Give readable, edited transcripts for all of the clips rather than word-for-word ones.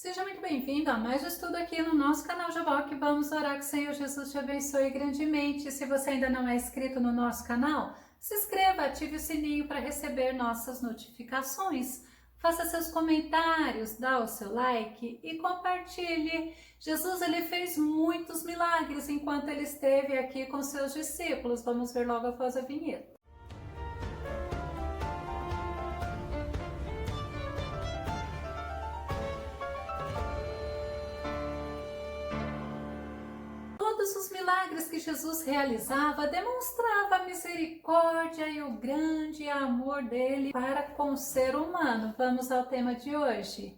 Seja muito bem-vindo a mais um estudo aqui no nosso canal Jaboc. Vamos orar que o Senhor Jesus te abençoe grandemente. Se você ainda não é inscrito no nosso canal, se inscreva, ative o sininho para receber nossas notificações. Faça seus comentários, dá o seu like e compartilhe. Jesus ele fez muitos milagres enquanto ele esteve aqui com seus discípulos. Vamos ver logo após a vinheta. Todos os milagres que Jesus realizava demonstrava a misericórdia e o grande amor dele para com o ser humano. Vamos ao tema de hoje.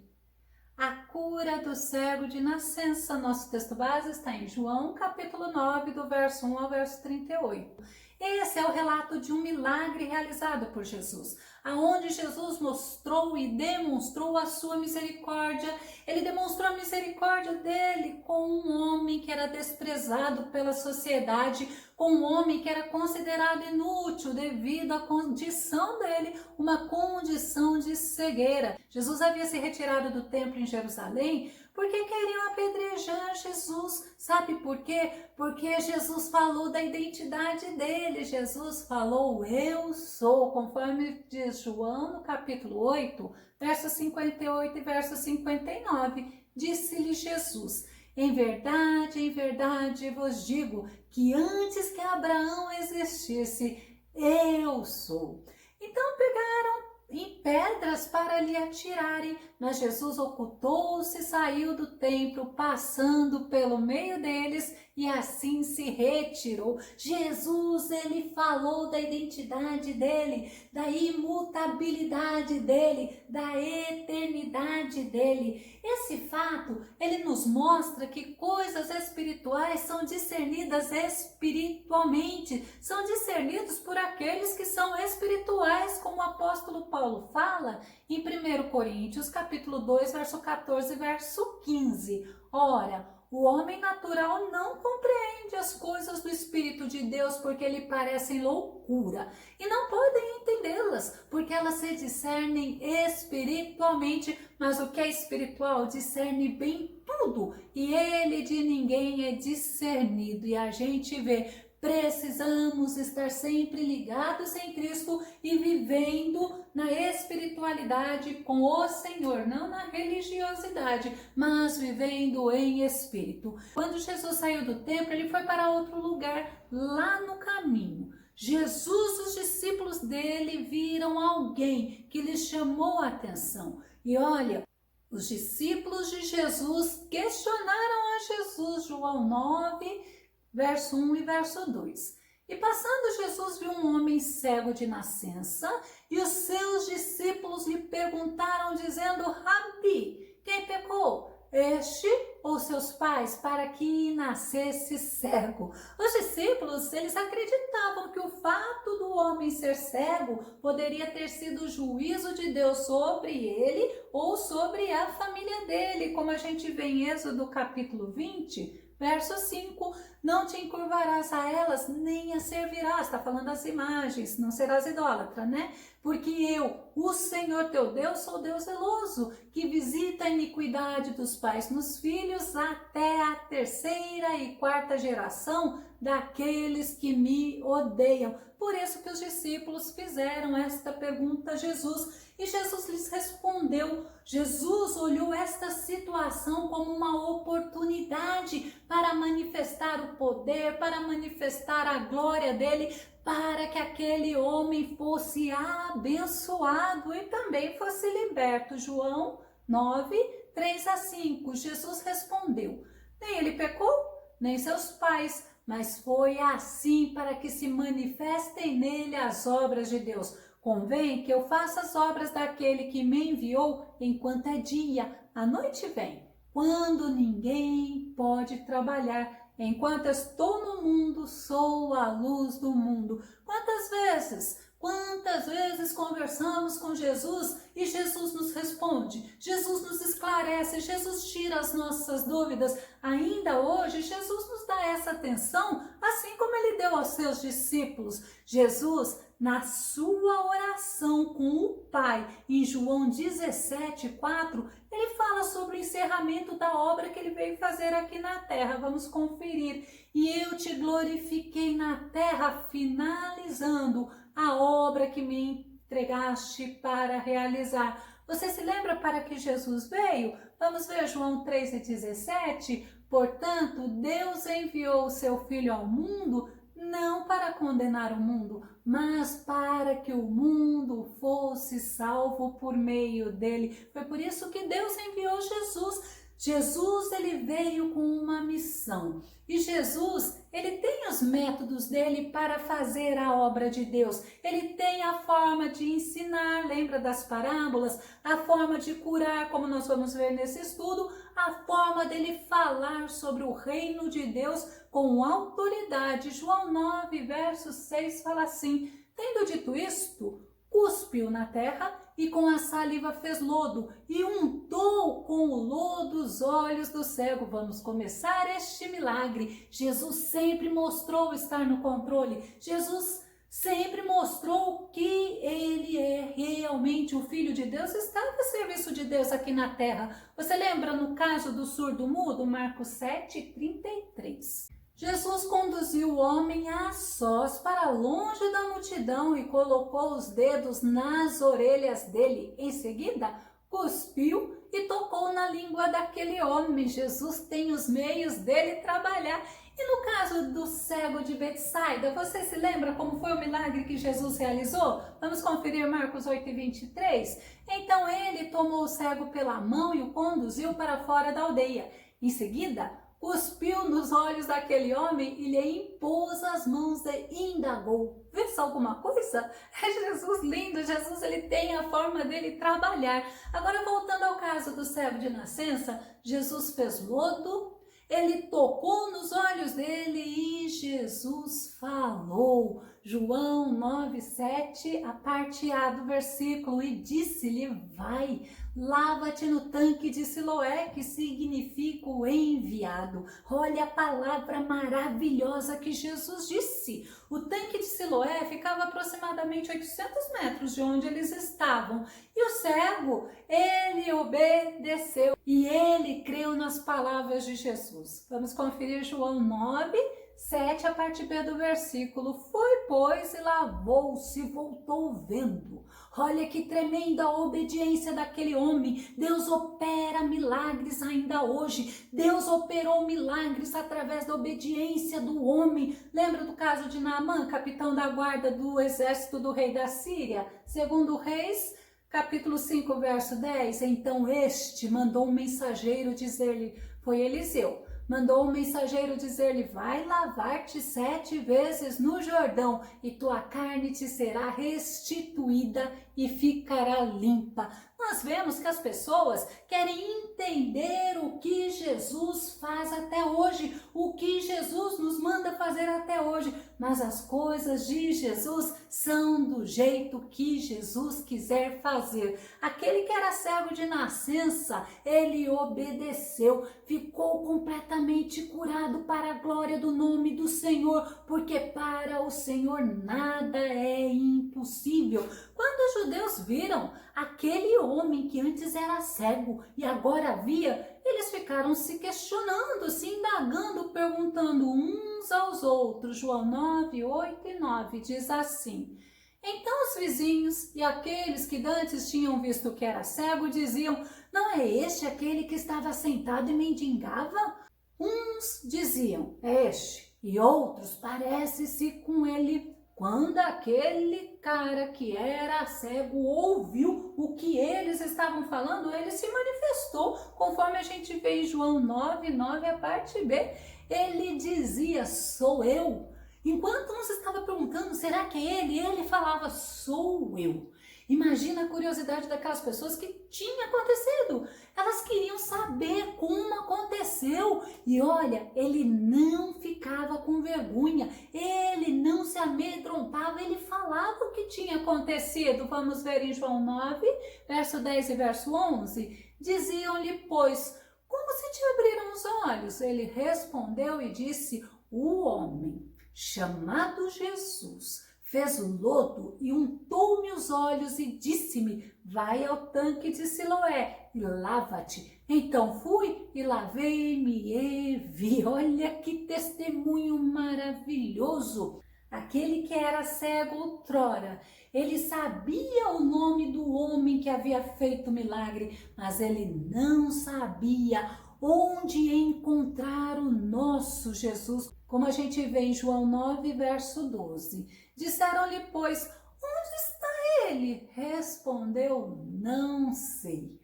A cura do cego de nascença. Nosso texto base está em João, capítulo 9, do verso 1 ao verso 38. Esse é o relato de um milagre realizado por Jesus, aonde Jesus mostrou e demonstrou a sua misericórdia. Ele demonstrou a misericórdia dele com um homem que era desprezado pela sociedade, com um homem que era considerado inútil devido à condição dele, uma condição de cegueira. Jesus havia se retirado do templo em Jerusalém porque queriam apedrejar Jesus. Sabe por quê? Porque Jesus falou da identidade dele. Jesus falou, eu sou, conforme diz João no capítulo 8, versos 58 e verso 59. Disse-lhe Jesus, em verdade vos digo que antes que Abraão existisse, eu sou. Então pegaram em pedras para lhe atirarem, mas Jesus ocultou-se, saiu do templo, passando pelo meio deles e assim se retirou. Jesus, ele falou da identidade dele, da imutabilidade dele, da eternidade dele. Esse fato, ele nos mostra que coisas espirituais são discernidas espiritualmente, são discernidos por aqueles que são espirituais, como o apóstolo Paulo fala em 1 Coríntios, capítulo 2, verso 14 e verso 15. Ora, o homem natural não compreende as coisas do Espírito de Deus porque lhe parecem loucura e não podem entendê-las porque elas se discernem espiritualmente, mas o que é espiritual discerne bem tudo e ele de ninguém é discernido. E a gente vê, precisamos estar sempre ligados em Cristo e vivendo na espiritualidade com o Senhor, não na religiosidade, mas vivendo em espírito. Quando Jesus saiu do templo, ele foi para outro lugar, lá no caminho. Jesus, os discípulos dele viram alguém que lhes chamou a atenção. E olha, os discípulos de Jesus questionaram a Jesus, João 9, verso 1 e verso 2. E passando Jesus viu um homem cego de nascença, e os seus discípulos lhe perguntaram, dizendo, Rabi, quem pecou? Este ou seus pais, para que nascesse cego? Os discípulos, eles acreditavam que o fato do homem ser cego poderia ter sido o juízo de Deus sobre ele ou sobre a família dele, como a gente vê em Êxodo capítulo 20, verso 5, não te encurvarás a elas, nem as servirás. Está falando das imagens, não serás idólatra, né? Porque eu, o Senhor teu Deus, sou Deus zeloso, que visita a iniquidade dos pais nos filhos até a 3ª e 4ª geração daqueles que me odeiam. Por isso que os discípulos fizeram esta pergunta a Jesus, e Jesus lhes respondeu. Jesus olhou esta situação como uma oportunidade para manifestar o poder, para manifestar a glória dele, para que aquele homem fosse abençoado e também fosse liberto. João 9, 3 a 5. Jesus respondeu, nem ele pecou, nem seus pais, mas foi assim para que se manifestem nele as obras de Deus. Convém que eu faça as obras daquele que me enviou enquanto é dia. A noite vem, quando ninguém pode trabalhar. Enquanto estou no mundo, sou a luz do mundo. Quantas vezes conversamos com Jesus e Jesus nos responde, Jesus nos esclarece, Jesus tira as nossas dúvidas. Ainda hoje, Jesus nos dá essa atenção, assim como ele deu aos seus discípulos. Jesus na sua oração com o Pai, em João 17:4, ele fala sobre o encerramento da obra que ele veio fazer aqui na terra. Vamos conferir. E eu te glorifiquei na terra, finalizando a obra que me entregaste para realizar. Você se lembra para que Jesus veio? Vamos ver João 3:17. Portanto, Deus enviou o seu Filho ao mundo, não para condenar o mundo, mas para que o mundo fosse salvo por meio dele. Foi por isso que Deus enviou Jesus. Jesus, ele veio com uma missão. E Jesus, ele tem os métodos dele para fazer a obra de Deus. Ele tem a forma de ensinar, lembra das parábolas? A forma de curar, como nós vamos ver nesse estudo, a forma dele falar sobre o reino de Deus com autoridade. João 9, verso 6 fala assim: tendo dito isto, cuspiu na terra e com a saliva fez lodo e untou com o lodo os olhos do cego. Vamos começar este milagre. Jesus sempre mostrou estar no controle. Jesus sempre mostrou que ele é realmente o Filho de Deus, estava a serviço de Deus aqui na terra. Você lembra no caso do surdo-mudo, Marcos 7:33? Jesus conduziu o homem a sós para longe da multidão e colocou os dedos nas orelhas dele. Em seguida, cuspiu e tocou na língua daquele homem. Jesus tem os meios dele trabalhar. E no caso do cego de Betsaida, você se lembra como foi o milagre que Jesus realizou? Vamos conferir Marcos 8:23. Então ele tomou o cego pela mão e o conduziu para fora da aldeia. Em seguida, cuspiu nos olhos daquele homem e lhe impôs as mãos e indagou. Vê só alguma coisa? É Jesus lindo, Jesus ele tem a forma dele trabalhar. Agora voltando ao caso do cego de nascença, Jesus fez lodo, ele tocou nos olhos dele e Jesus falou. João 9:7, a parte A do versículo, e disse-lhe: vai, lava-te no tanque de Siloé, que significa o enviado. Olha a palavra maravilhosa que Jesus disse. O tanque de Siloé ficava aproximadamente 800 metros de onde eles estavam. E o cego, ele obedeceu e ele creu nas palavras de Jesus. Vamos conferir João 9:7, a parte B do versículo. Foi, pois, e lavou-se, voltou vendo. Olha que tremenda a obediência daquele homem. Deus opera milagres ainda hoje. Deus operou milagres através da obediência do homem. Lembra do caso de Naamã, capitão da guarda do exército do rei da Síria? Segundo Reis, capítulo 5, verso 10. Então este mandou um mensageiro dizer-lhe, foi Eliseu, mandou um mensageiro dizer-lhe: vai lavar-te 7 vezes no Jordão e tua carne te será restituída e ficará limpa. Nós vemos que as pessoas querem entender o que Jesus faz até hoje, o que Jesus nos manda fazer até hoje, mas as coisas de Jesus são do jeito que Jesus quiser fazer. Aquele que era cego de nascença, ele obedeceu, ficou completamente curado para a glória do nome do Senhor, porque para o Senhor nada é impossível. Quando os judeus viram aquele homem que antes era cego e agora via, eles ficaram se questionando, se indagando, perguntando uns aos outros. João 9:8-9 diz assim: então os vizinhos e aqueles que dantes tinham visto que era cego diziam: não é este aquele que estava sentado e mendigava? Uns diziam: é este, e outros: parece-se com ele. Quando aquele cara que era cego ouviu o que eles estavam falando, ele se manifestou, conforme a gente vê em João 9:9, a parte B. Ele dizia: sou eu. Enquanto uns estavam perguntando, será que é ele? Ele falava: sou eu. Imagina a curiosidade daquelas pessoas que tinha acontecido. Elas queriam saber como aconteceu. E olha, ele não ficava com vergonha. Ele não se amedrontava. Ele falava o que tinha acontecido. Vamos ver em João 9, verso 10 e verso 11. Diziam-lhe, pois, como se te abriram os olhos? Ele respondeu e disse: o homem chamado Jesus fez o lodo e untou-me os olhos e disse-me: vai ao tanque de Siloé e lava-te. Então fui e lavei-me e vi. Olha que testemunho maravilhoso! Aquele que era cego outrora, ele sabia o nome do homem que havia feito o milagre, mas ele não sabia onde encontrar o nosso Jesus, como a gente vê em João 9, verso 12. Disseram-lhe, pois, onde está ele? Respondeu, não sei.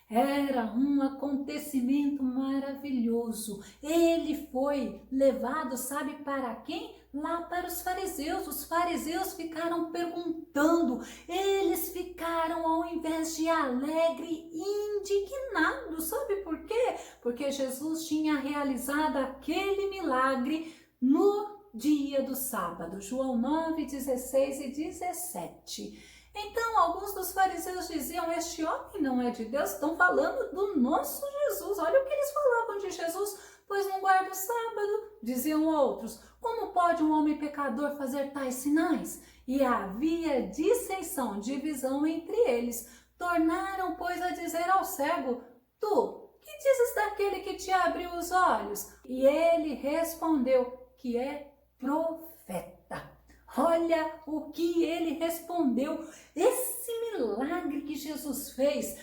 Era um acontecimento maravilhoso. Ele foi levado, sabe para quem? Lá para os fariseus. Os fariseus ficaram perguntando. Eles ficaram, ao invés de alegre, indignados. Sabe por quê? Porque Jesus tinha realizado aquele milagre no dia do sábado. João 9, 16 e 17. Então, alguns dos fariseus diziam, este homem não é de Deus, estão falando do nosso Jesus. Olha o que eles falavam de Jesus, pois não guarda o sábado. Diziam outros, como pode um homem pecador fazer tais sinais? E havia dissensão, divisão entre eles. Tornaram, pois, a dizer ao cego, tu, que dizes daquele que te abriu os olhos? E ele respondeu, que é profeta. Olha o que ele respondeu. Esse milagre que Jesus fez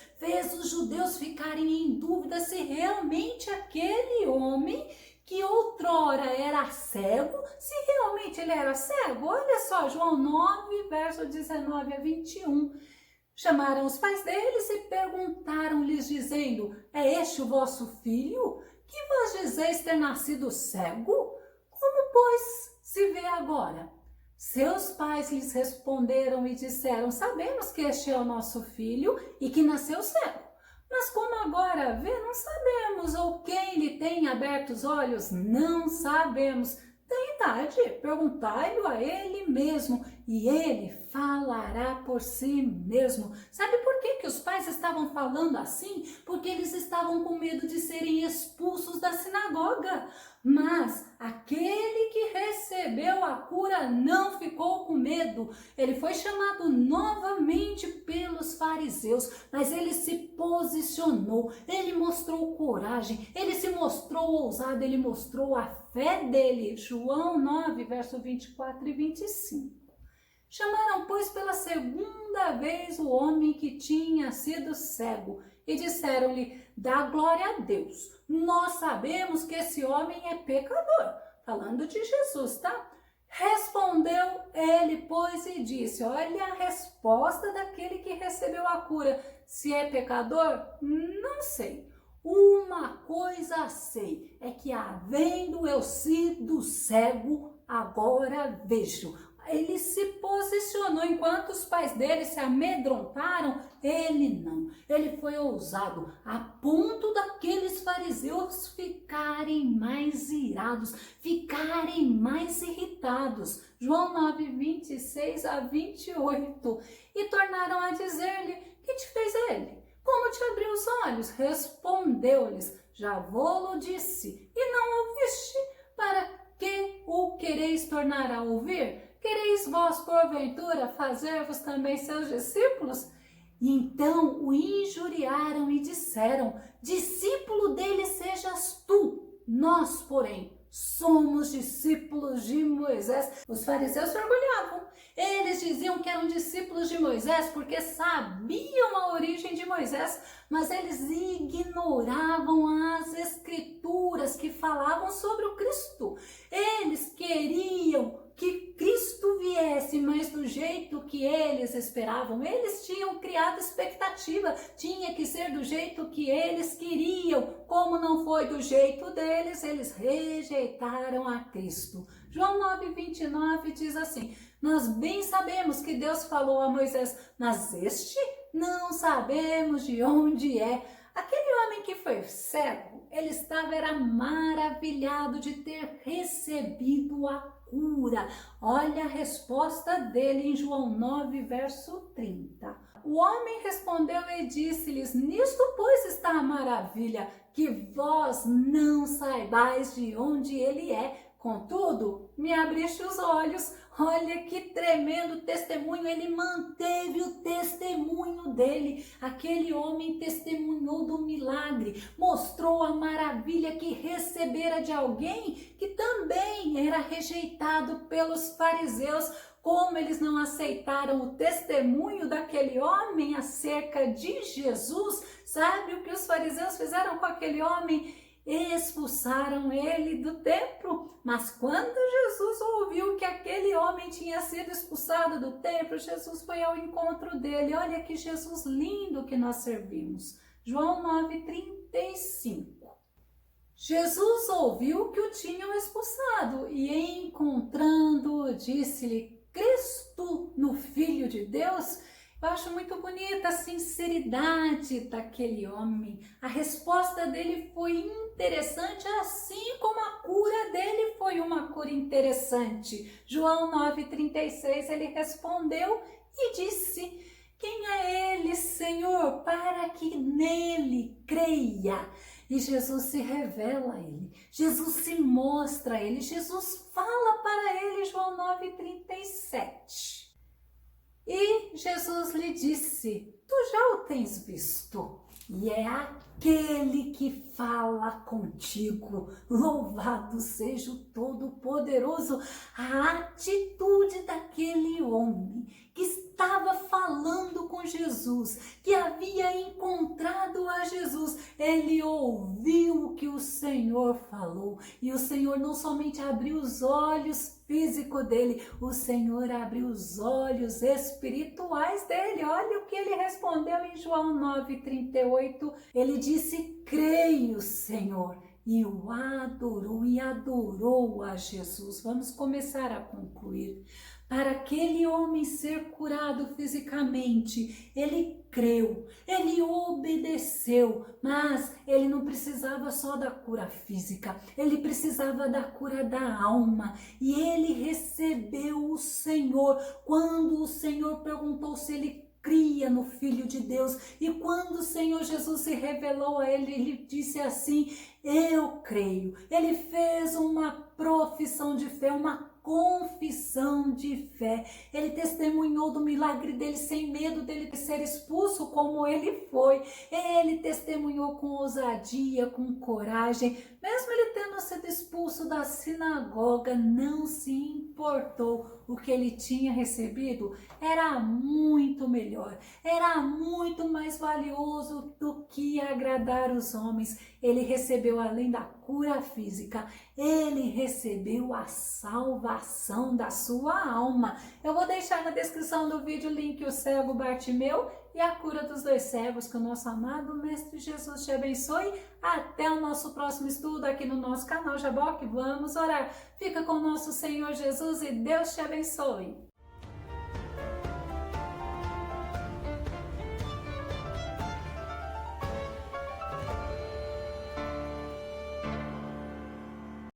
os judeus ficarem em dúvida se realmente aquele homem que outrora era cego, se realmente ele era cego. Olha só, João 9, verso 19 a 21. Chamaram os pais deles e perguntaram-lhes, dizendo, é este o vosso filho? Que vós dizeis ter nascido cego? Como, pois, se vê agora? Seus pais lhes responderam e disseram, sabemos que este é o nosso filho e que nasceu cego. Mas como agora vê, não sabemos, ou quem lhe tem aberto os olhos, não sabemos. Tem idade, perguntai-lhe a ele mesmo, e ele falará por si mesmo. Sabe por que os pais estavam falando assim? Porque eles estavam com medo de serem expulsos da sinagoga. Mas aquele que recebeu a cura não ficou com medo. Ele foi chamado novamente pelos fariseus, mas ele se posicionou, ele mostrou coragem, ele se mostrou ousado, ele mostrou a fé dele. João 9, verso 24 e 25. Chamaram, pois, pela segunda vez o homem que tinha sido cego e disseram-lhe, dá glória a Deus. Nós sabemos que esse homem é pecador. Falando de Jesus, tá? Respondeu ele, pois, e disse, olha a resposta daquele que recebeu a cura. Se é pecador, não sei. Uma coisa sei, é que havendo eu sido cego, agora vejo. Ele se posicionou, enquanto os pais dele se amedrontaram, ele não. Ele foi ousado, a ponto daqueles fariseus ficarem mais irados, ficarem mais irritados. João 9, 26 a 28. E tornaram a dizer-lhe, que te fez ele? Como te abriu os olhos? Respondeu-lhes, já vou-lo disse, e não ouviste? Para que o quereis tornar a ouvir? Quereis vós, porventura, fazer-vos também seus discípulos? Então o injuriaram e disseram, discípulo dele sejas tu, nós, porém, somos discípulos de Moisés. Os fariseus se orgulhavam. Eles diziam que eram discípulos de Moisés porque sabiam a origem de Moisés, mas eles ignoravam as escrituras que falavam sobre o Cristo. Eles queriam que Cristo viesse, mas do jeito que eles esperavam. Eles tinham criado expectativa, tinha que ser do jeito que eles queriam. Como não foi do jeito deles, eles rejeitaram a Cristo. João 9, 29 diz assim, nós bem sabemos que Deus falou a Moisés, mas este não sabemos de onde é. Aquele homem que foi cego, ele era maravilhado de ter recebido a cura. Olha a resposta dele em João 9, verso 30. O homem respondeu e disse-lhes, nisto pois está a maravilha, que vós não saibais de onde ele é. Contudo, me abriste os olhos. Olha que tremendo testemunho, ele manteve o testemunho dele. Aquele homem testemunhou do milagre, mostrou a maravilha que recebera de alguém que também era rejeitado pelos fariseus. Como eles não aceitaram o testemunho daquele homem acerca de Jesus, sabe o que os fariseus fizeram com aquele homem? Expulsaram ele do templo. Mas quando Jesus ouviu que aquele homem tinha sido expulsado do templo, Jesus foi ao encontro dele. Olha que Jesus lindo que nós servimos. João 9:35. Jesus ouviu que o tinham expulsado e, encontrando-o, disse-lhe: "Crês tu no Filho de Deus?" Eu acho muito bonita a sinceridade daquele homem. A resposta dele foi interessante, assim como a cura dele foi uma cura interessante. João 9:36, ele respondeu e disse: "Quem é ele, Senhor, para que nele creia?" E Jesus se revela a ele, Jesus se mostra a ele, Jesus fala para ele, João 9:37. E Jesus lhe disse: "Tu já o tens visto, e é aquele que fala contigo. Louvado seja o Todo-Poderoso." A atitude daquele homem que estava falando com Jesus, que havia encontrado a Jesus, ele ouviu o que o Senhor falou, e o Senhor não somente abriu os olhos físicos dele, o Senhor abriu os olhos espirituais dele. Olha o que ele respondeu em João 9:38, ele disse: "Creio, Senhor." E o adorou e adorou a Jesus. Vamos começar a concluir. Para aquele homem ser curado fisicamente, ele creu, ele obedeceu, mas ele não precisava só da cura física, ele precisava da cura da alma. E ele recebeu o Senhor quando o Senhor perguntou se ele cria no Filho de Deus. E quando o Senhor Jesus se revelou a ele, ele disse assim: "Eu creio." Ele fez uma profissão de fé, uma confissão de fé. Ele testemunhou do milagre dele sem medo dele ser expulso como ele foi. Ele testemunhou com ousadia, com coragem. Mesmo ele tendo sido expulso da sinagoga, não se importou. O que ele tinha recebido era muito melhor, era muito mais valioso do que agradar os homens. Ele recebeu, além da cura física, ele recebeu a salvação da sua alma. Eu vou deixar na descrição do vídeo o link o cego Bartimeu e a cura dos 2 cegos. Que o nosso amado Mestre Jesus te abençoe. Até o nosso próximo estudo aqui no nosso canal Jaboque. Vamos orar. Fica com o nosso Senhor Jesus e Deus te abençoe.